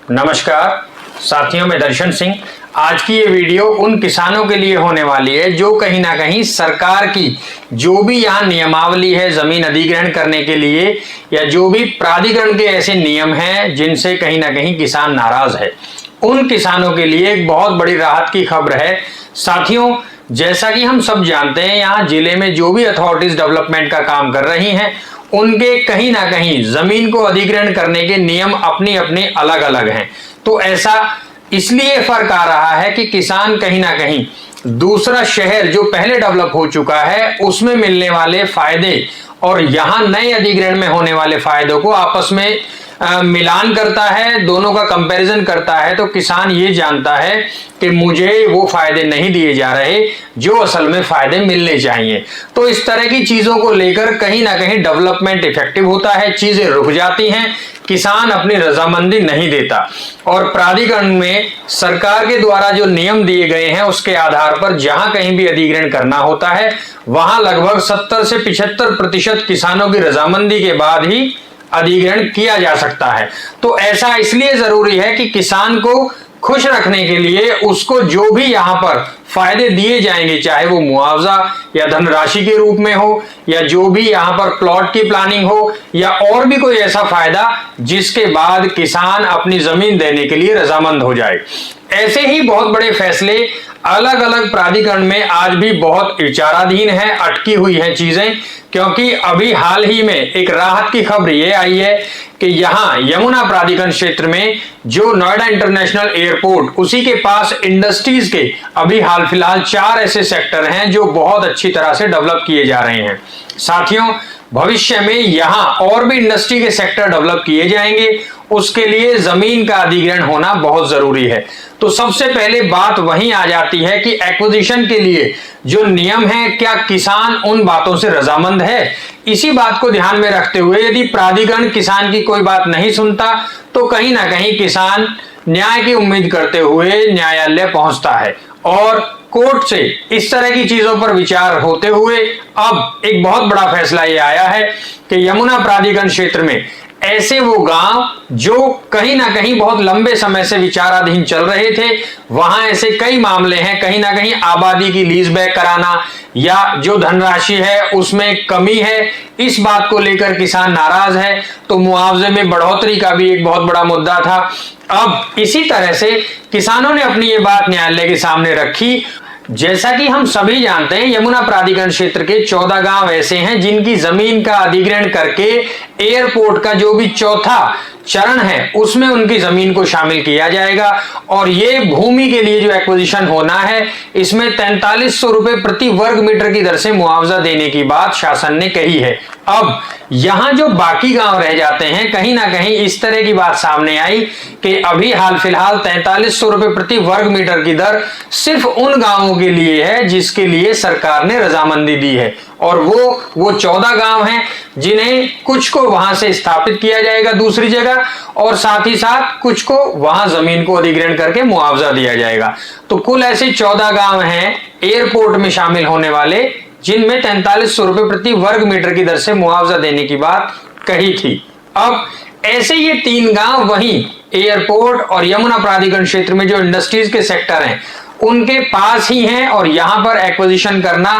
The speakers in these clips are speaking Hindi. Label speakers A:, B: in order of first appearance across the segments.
A: नमस्कार साथियों, मैं दर्शन सिंह। आज की ये वीडियो उन किसानों के लिए होने वाली है जो कहीं ना कहीं सरकार की जो भी यहाँ नियमावली है जमीन अधिग्रहण करने के लिए या जो भी प्राधिकरण के ऐसे नियम हैं जिनसे कहीं ना कहीं किसान नाराज है, उन किसानों के लिए एक बहुत बड़ी राहत की खबर है। साथियों, जैसा कि हम सब जानते हैं, यहाँ जिले में जो भी अथॉरिटीज डेवलपमेंट का काम कर रही हैं उनके कहीं ना कहीं जमीन को अधिग्रहण करने के नियम अपनी अपनी अलग अलग हैं। तो ऐसा इसलिए फर्क आ रहा है कि किसान कहीं ना कहीं दूसरा शहर जो पहले डेवलप हो चुका है उसमें मिलने वाले फायदे और यहां नए अधिग्रहण में होने वाले फायदों को आपस में मिलान करता है, दोनों का कंपैरिजन करता है। तो किसान ये जानता है कि मुझे वो फायदे नहीं दिए जा रहे जो असल में फायदे मिलने चाहिए। तो इस तरह की चीजों को लेकर कहीं ना कहीं डेवलपमेंट इफेक्टिव होता है, चीजें रुक जाती हैं, किसान अपनी रजामंदी नहीं देता और प्राधिकरण में सरकार के द्वारा जो नियम दिए गए हैं उसके आधार पर जहां कहीं भी अधिग्रहण करना होता है वहां लगभग 70 से 75% किसानों की रजामंदी के बाद ही अधिग्रहण किया जा सकता है। तो ऐसा इसलिए जरूरी है कि किसान को खुश रखने के लिए उसको जो भी यहां पर फायदे दिए जाएंगे, चाहे वो मुआवजा या धनराशि के रूप में हो या जो भी यहां पर प्लॉट की प्लानिंग हो या और भी कोई ऐसा फायदा जिसके बाद किसान अपनी जमीन देने के लिए रजामंद हो जाए। ऐसे ही बहुत बड़े फैसले अलग अलग प्राधिकरण में आज भी बहुत विचाराधीन है, अटकी हुई है चीजें, क्योंकि अभी हाल ही में एक राहत की खबर ये आई है कि यहां यमुना प्राधिकरण क्षेत्र में जो नोएडा इंटरनेशनल एयरपोर्ट उसी के पास इंडस्ट्रीज के अभी हाल फिलहाल 4 ऐसे सेक्टर हैं जो बहुत अच्छी तरह से डेवलप किए जा रहे हैं। साथियों, भविष्य में यहां और भी इंडस्ट्री के सेक्टर डेवलप किए जाएंगे, उसके लिए जमीन का अधिग्रहण होना बहुत जरूरी है। तो सबसे पहले बात वहीं आ जाती है कि एक्विजिशन के लिए जो नियम है क्या किसान उन बातों से रजामंद है। इसी बात को ध्यान में रखते हुए यदि प्राधिकरण किसान की कोई बात नहीं सुनता तो कहीं ना कहीं किसान न्याय की उम्मीद करते हुए न्यायालय पहुंचता है और कोर्ट से इस तरह की चीजों पर विचार होते हुए अब एक बहुत बड़ा फैसला यह आया है कि यमुना प्राधिकरण क्षेत्र में ऐसे वो गांव जो कहीं ना कहीं बहुत लंबे समय से विचाराधीन चल रहे थे, वहां ऐसे कई मामले हैं, कहीं ना कहीं आबादी की लीज बैक कराना या जो धनराशि है उसमें कमी है, इस बात को लेकर किसान नाराज है। तो मुआवजे में बढ़ोतरी का भी एक बहुत बड़ा मुद्दा था। अब इसी तरह से किसानों ने अपनी ये बात न्यायालय के सामने रखी। जैसा कि हम सभी जानते हैं, यमुना प्राधिकरण क्षेत्र के 14 गांव ऐसे हैं जिनकी जमीन का अधिग्रहण करके एयरपोर्ट का जो भी चौथा चरण है उसमें उनकी जमीन को शामिल किया जाएगा और ये भूमि के लिए जो एक्विजिशन होना है इसमें 4300 रुपए प्रति वर्ग मीटर की दर से मुआवजा देने की बात शासन ने कही है। अब यहां जो बाकी गांव रह जाते हैं, कहीं ना कहीं इस तरह की बात सामने आई कि अभी हाल फिलहाल 4300 रुपए प्रति वर्ग मीटर की दर सिर्फ उन गांवों के लिए है जिसके लिए सरकार ने रजामंदी दी है और वो 14 गांव हैं जिन्हें कुछ को वहां से स्थापित किया जाएगा दूसरी जगह और साथ ही साथ कुछ को वहां जमीन को अधिग्रहण करके मुआवजा दिया जाएगा। तो कुल ऐसे 14 गांव हैं एयरपोर्ट में शामिल होने वाले जिनमें 4300 रुपए प्रति वर्ग मीटर की दर से मुआवजा देने की बात कही थी। अब ऐसे ये 3 गांव वहीं एयरपोर्ट और यमुना प्राधिकरण क्षेत्र में जो इंडस्ट्रीज के सेक्टर हैं उनके पास ही हैं और यहां पर एक्विजिशन करना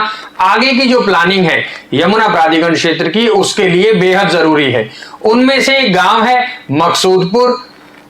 A: आगे की जो प्लानिंग है यमुना प्राधिकरण क्षेत्र की उसके लिए बेहद जरूरी है। उनमें से एक गांव है मकसूदपुर,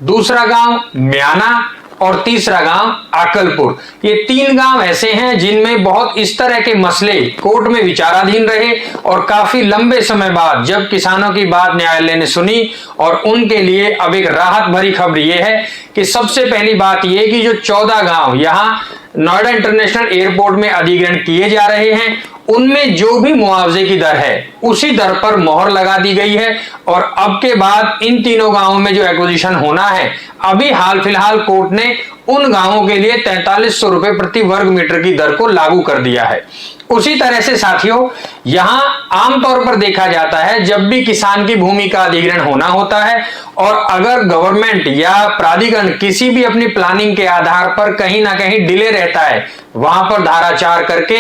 A: दूसरा गांव म्याना और तीसरा गांव अकलपुर। ये 3 गांव ऐसे हैं जिनमें बहुत इस तरह के मसले कोर्ट में विचाराधीन रहे और काफी लंबे समय बाद जब किसानों की बात न्यायालय ने सुनी और उनके लिए अब एक राहत भरी खबर यह है कि सबसे पहली बात यह कि जो 14 गांव यहां नोएडा इंटरनेशनल एयरपोर्ट में अधिग्रहण किए जा रहे हैं उनमें जो भी मुआवजे की दर है उसी दर पर मोहर लगा दी गई है और अब के बाद इन तीनों गांवों में जो एक्विजिशन होना है अभी हाल फिलहाल कोर्ट ने उन गांवों के लिए 4300 रुपए प्रति वर्ग मीटर की दर को लागू कर दिया है। उसी तरह से साथियों, यहां आमतौर पर देखा जाता है जब भी किसान की भूमि का अधिग्रहण होना होता है और अगर गवर्नमेंट या प्राधिकरण किसी भी अपनी प्लानिंग के आधार पर कहीं ना कहीं डिले रहता है वहां पर धारा 4 करके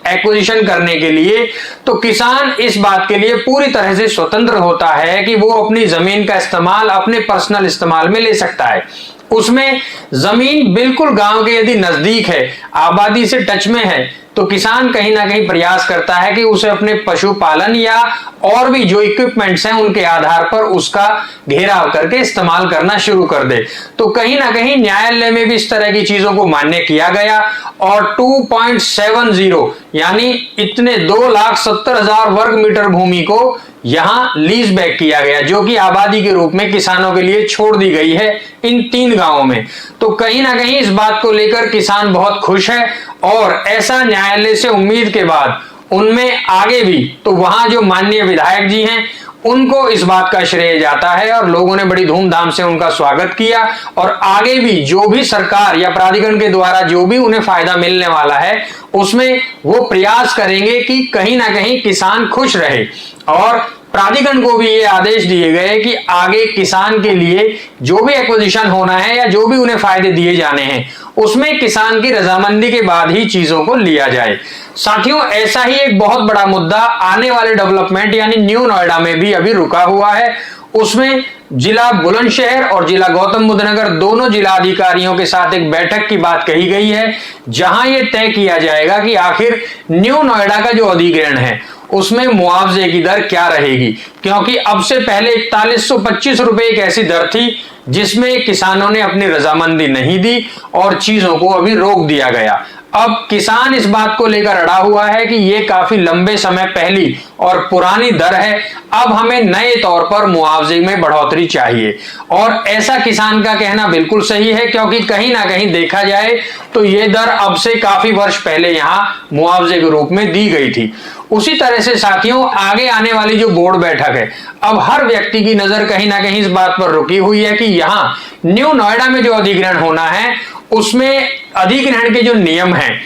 A: एक्विजिशन करने के लिए, तो किसान इस बात के लिए पूरी तरह से स्वतंत्र होता है कि वो अपनी जमीन का इस्तेमाल अपने पर्सनल इस्तेमाल में ले सकता है। उसमें जमीन बिल्कुल गांव के यदि नजदीक है, आबादी से टच में है, तो किसान कहीं ना कहीं प्रयास करता है कि उसे अपने पशुपालन या और भी जो इक्विपमेंट्स हैं उनके आधार पर उसका घेराव करके इस्तेमाल करना शुरू कर दे। तो कहीं ना कहीं न्यायालय में भी इस तरह की चीजों को मान्य किया गया और 2.70 यानी इतने 2,70,000 वर्ग मीटर भूमि को यहां लीज बैक किया गया, जो कि आबादी के रूप में किसानों के लिए छोड़ दी गई है इन 3 गांवों में। तो कहीं ना कहीं इस बात को लेकर किसान बहुत खुश है और ऐसा न्यायालय से उम्मीद के बाद उनमें आगे भी, तो वहां जो माननीय विधायक जी हैं उनको इस बात का श्रेय जाता है और लोगों ने बड़ी धूमधाम से उनका स्वागत किया और आगे भी जो भी सरकार या प्राधिकरण के द्वारा जो भी उन्हें फायदा मिलने वाला है उसमें वो प्रयास करेंगे कि कहीं ना कहीं किसान खुश रहे। और प्राधिकरण को भी ये आदेश दिए गए कि आगे किसान के लिए जो भी एक्विजिशन होना है या जो भी उन्हें फायदे दिए जाने हैं उसमें किसान की रजामंदी के बाद ही चीजों को लिया जाए। साथियों, ऐसा ही एक बहुत बड़ा मुद्दा आने वाले डेवलपमेंट यानी न्यू नोएडा में भी अभी रुका हुआ है। उसमें जिला बुलंदशहर और जिला गौतम बुद्ध नगर दोनों जिला अधिकारियों के साथ एक बैठक की बात कही गई है, जहां यह तय किया जाएगा कि आखिर न्यू नोएडा का जो अधिग्रहण है उसमें मुआवजे की दर क्या रहेगी, क्योंकि अब से पहले 4125 रुपए एक ऐसी दर थी जिसमें किसानों ने अपनी रजामंदी नहीं दी और चीजों को अभी रोक दिया गया। अब किसान इस बात को लेकर अड़ा हुआ है कि ये काफी लंबे समय पहली और पुरानी दर है, अब हमें नए तौर पर मुआवजे में बढ़ोतरी चाहिए। और ऐसा किसान का कहना बिल्कुल सही है, क्योंकि कहीं ना कहीं देखा जाए तो ये दर अब से काफी वर्ष पहले यहां मुआवजे के रूप में दी गई थी। उसी तरह से साथियों, आगे आने वाली जो बोर्ड बैठक है, अब हर व्यक्ति की नजर कहीं ना कहीं इस बात पर रुकी हुई है कि यहां न्यू नोएडा में जो अधिग्रहण होना है उसमें अधिग्रहण के जो नियम हैं,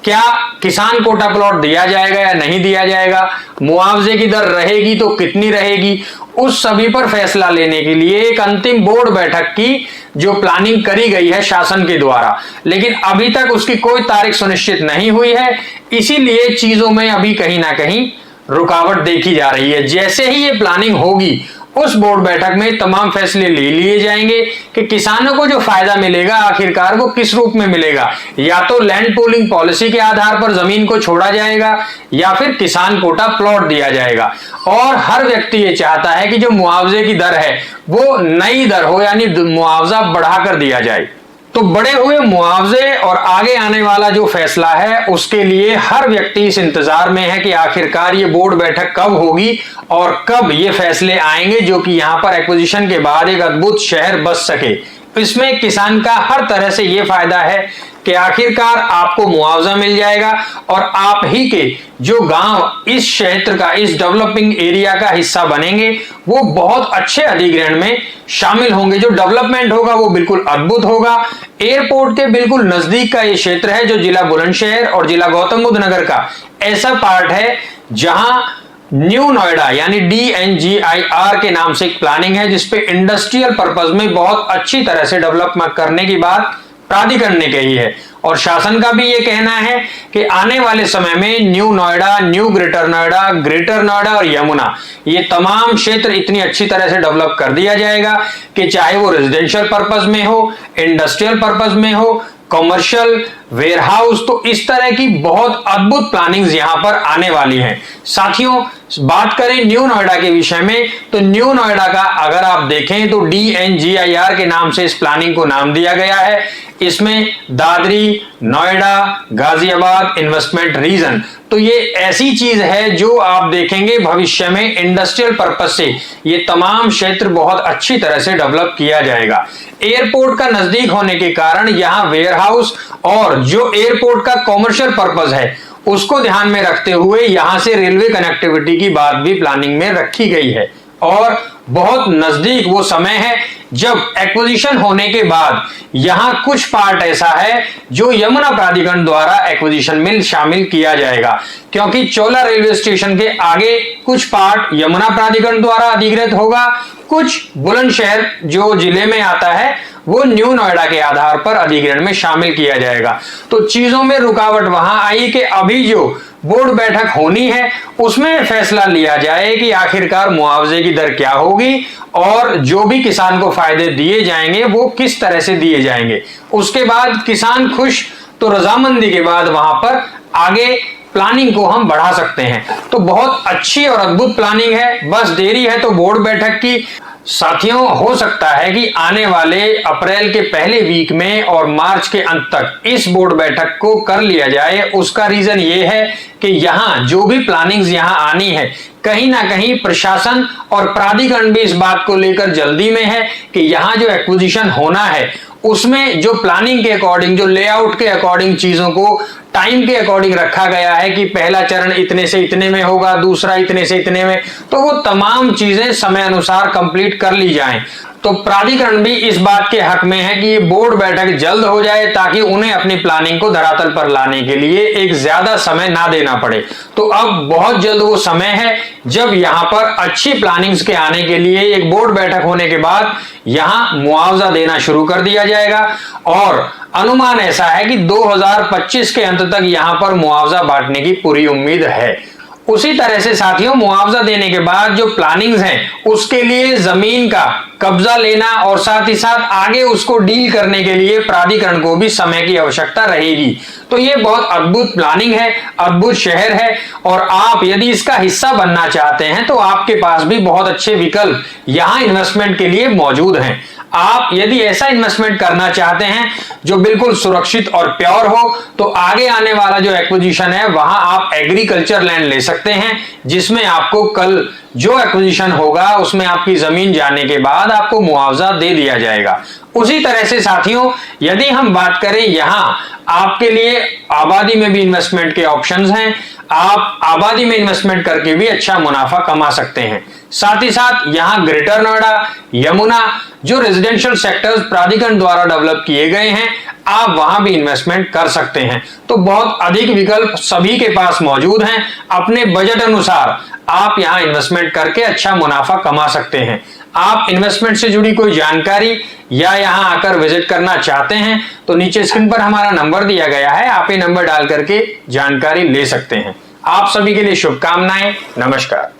A: क्या किसान कोटा प्लॉट दिया जाएगा या नहीं दिया जाएगा, मुआवजे की दर रहेगी तो कितनी रहेगी, उस सभी पर फैसला लेने के लिए एक अंतिम बोर्ड बैठक की जो प्लानिंग करी गई है शासन के द्वारा, लेकिन अभी तक उसकी कोई तारीख सुनिश्चित नहीं हुई है। इसीलिए चीजों में अभी कहीं ना कहीं रुकावट देखी जा रही है। जैसे ही ये प्लानिंग होगी उस बोर्ड बैठक में तमाम फैसले ले लिए जाएंगे कि किसानों को जो फायदा मिलेगा आखिरकार वो किस रूप में मिलेगा, या तो लैंड पूलिंग पॉलिसी के आधार पर जमीन को छोड़ा जाएगा या फिर किसान कोटा प्लॉट दिया जाएगा। और हर व्यक्ति ये चाहता है कि जो मुआवजे की दर है वो नई दर हो, यानी मुआवजा बढ़ाकर दिया जाए। तो बढ़े हुए मुआवजे और आगे आने वाला जो फैसला है उसके लिए हर व्यक्ति इस इंतजार में है कि आखिरकार ये बोर्ड बैठक कब होगी और कब ये फैसले आएंगे जो कि यहां पर एक्विजिशन के बाद एक अद्भुत शहर बस सके। इसमें किसान का हर तरह से ये फायदा है कि आखिरकार आपको मुआवजा मिल जाएगा और आप ही के जो गांव इस क्षेत्र का, इस डेवलपिंग एरिया का हिस्सा बनेंगे वो बहुत अच्छे अधिग्रहण में शामिल होंगे। जो डेवलपमेंट होगा वो बिल्कुल अद्भुत होगा। एयरपोर्ट के बिल्कुल नजदीक का ये क्षेत्र है जो जिला बुलंदशहर और जिला गौतम बुद्ध नगर का ऐसा पार्ट है जहां न्यू नोएडा यानी DNGIR के नाम से एक प्लानिंग है जिसपे इंडस्ट्रियल पर्पज में बहुत अच्छी तरह से डेवलपमेंट करने की बात प्राधिकरण ने कही है। और शासन का भी ये कहना है कि आने वाले समय में new Noida, new greater Noida और यमुना, ये तमाम क्षेत्र इतनी अच्छी तरह से डेवलप कर दिया जाएगा कि चाहे वो रेजिडेंशियल पर्पज में हो, इंडस्ट्रियल पर्पज में हो, कमर्शियल, वेयरहाउस, तो इस तरह की बहुत अद्भुत प्लानिंग्स यहां पर आने वाली हैं। साथियों, बात करें न्यू नोएडा के विषय में, तो न्यू नोएडा का अगर आप देखें तो DNGIR के नाम से इस प्लानिंग को नाम दिया गया है। इसमें दादरी, नोएडा, गाजियाबाद इन्वेस्टमेंट रीजन, तो ये ऐसी चीज है जो आप देखेंगे भविष्य में इंडस्ट्रियल पर्पज से ये तमाम क्षेत्र बहुत अच्छी तरह से डेवलप किया जाएगा। एयरपोर्ट का नजदीक होने के कारण यहाँ वेयरहाउस और जो एयरपोर्ट का कॉमर्शियल पर्पज है उसको ध्यान में रखते हुए यहां से रेलवे कनेक्टिविटी की बात भी प्लानिंग में रखी गई है। और बहुत नजदीक वो समय है जब एक्विजिशन होने के बाद यहां कुछ पार्ट ऐसा है जो यमुना प्राधिकरण द्वारा एक्विजिशन में शामिल किया जाएगा, क्योंकि चोला रेलवे स्टेशन के आगे कुछ पार्ट यमुना प्राधिकरण द्वारा अधिग्रहित होगा, कुछ बुलंदशहर जो जिले में आता है वो न्यू नोएडा के आधार पर अधिग्रहण में शामिल किया जाएगा। तो चीजों में रुकावट वहां आई कि अभी जो बोर्ड बैठक होनी है उसमें फैसला लिया जाए कि आखिरकार मुआवजे की दर क्या होगी और जो भी किसान को फायदे दिए जाएंगे वो किस तरह से दिए जाएंगे। उसके बाद किसान खुश तो रजामंदी के बाद वहां पर आगे प्लानिंग को हम बढ़ा सकते हैं। तो बहुत अच्छी और अद्भुत प्लानिंग है, बस देरी है तो बोर्ड बैठक की। साथियों, हो सकता है कि आने वाले अप्रैल के पहले वीक में और मार्च के अंत तक इस बोर्ड बैठक को कर लिया जाए। उसका रीजन ये है कि यहां जो भी प्लानिंग्स यहां आनी है कहीं ना कहीं प्रशासन और प्राधिकरण भी इस बात को लेकर जल्दी में है कि यहां जो एक्विजिशन होना है उसमें जो प्लानिंग के अकॉर्डिंग, जो लेआउट के अकॉर्डिंग चीजों को टाइम के अकॉर्डिंग रखा गया है कि पहला चरण इतने से इतने में होगा, दूसरा इतने से इतने में, तो वो तमाम चीजें समय अनुसार कंप्लीट कर ली जाएं। तो प्राधिकरण भी इस बात के हक में है कि ये बोर्ड बैठक जल्द हो जाए ताकि उन्हें अपनी प्लानिंग को धरातल पर लाने के लिए एक ज्यादा समय ना देना पड़े। तो अब बहुत जल्द वो समय है जब यहाँ पर अच्छी प्लानिंग्स के आने के लिए एक बोर्ड बैठक होने के बाद यहाँ मुआवजा देना शुरू कर दिया जाएगा और अनुमान ऐसा है कि 2025 के अंत तक यहाँ पर मुआवजा बांटने की पूरी उम्मीद है। उसी तरह से साथियों, मुआवजा देने के बाद जो प्लानिंग्स हैं उसके लिए जमीन का कब्जा लेना और साथ ही साथ आगे उसको डील करने के लिए प्राधिकरण को भी समय की आवश्यकता रहेगी। तो ये बहुत अद्भुत प्लानिंग है, अद्भुत शहर है और आप यदि इसका हिस्सा बनना चाहते हैं तो आपके पास भी बहुत अच्छे विकल्प यहाँ इन्वेस्टमेंट के लिए मौजूद हैं। आप यदि ऐसा इन्वेस्टमेंट करना चाहते हैं जो बिल्कुल सुरक्षित और प्योर हो तो आगे आने वाला जो एक्विजिशन है वहां आप एग्रीकल्चर लैंड ले सकते हैं, जिसमें आपको कल जो एक्विजिशन होगा उसमें आपकी जमीन जाने के बाद आपको मुआवजा दे दिया जाएगा। उसी तरह से साथियों, यदि हम बात करें यहाँ आपके लिए आबादी में भी इन्वेस्टमेंट के ऑप्शंस हैं। आप आबादी में इन्वेस्टमेंट करके भी अच्छा मुनाफा कमा सकते हैं। साथ ही साथ यहाँ ग्रेटर नोएडा, यमुना जो रेजिडेंशियल सेक्टर्स प्राधिकरण द्वारा डेवलप किए गए हैं, आप वहां भी इन्वेस्टमेंट कर सकते हैं। तो बहुत अधिक विकल्प सभी के पास मौजूद हैं। अपने बजट अनुसार आप यहां इन्वेस्टमेंट करके अच्छा मुनाफा कमा सकते हैं। आप इन्वेस्टमेंट से जुड़ी कोई जानकारी या यहां आकर विजिट करना चाहते हैं तो नीचे स्क्रीन पर हमारा नंबर दिया गया है, आप ये नंबर डाल करके जानकारी ले सकते हैं। आप सभी के लिए शुभकामनाएं। नमस्कार।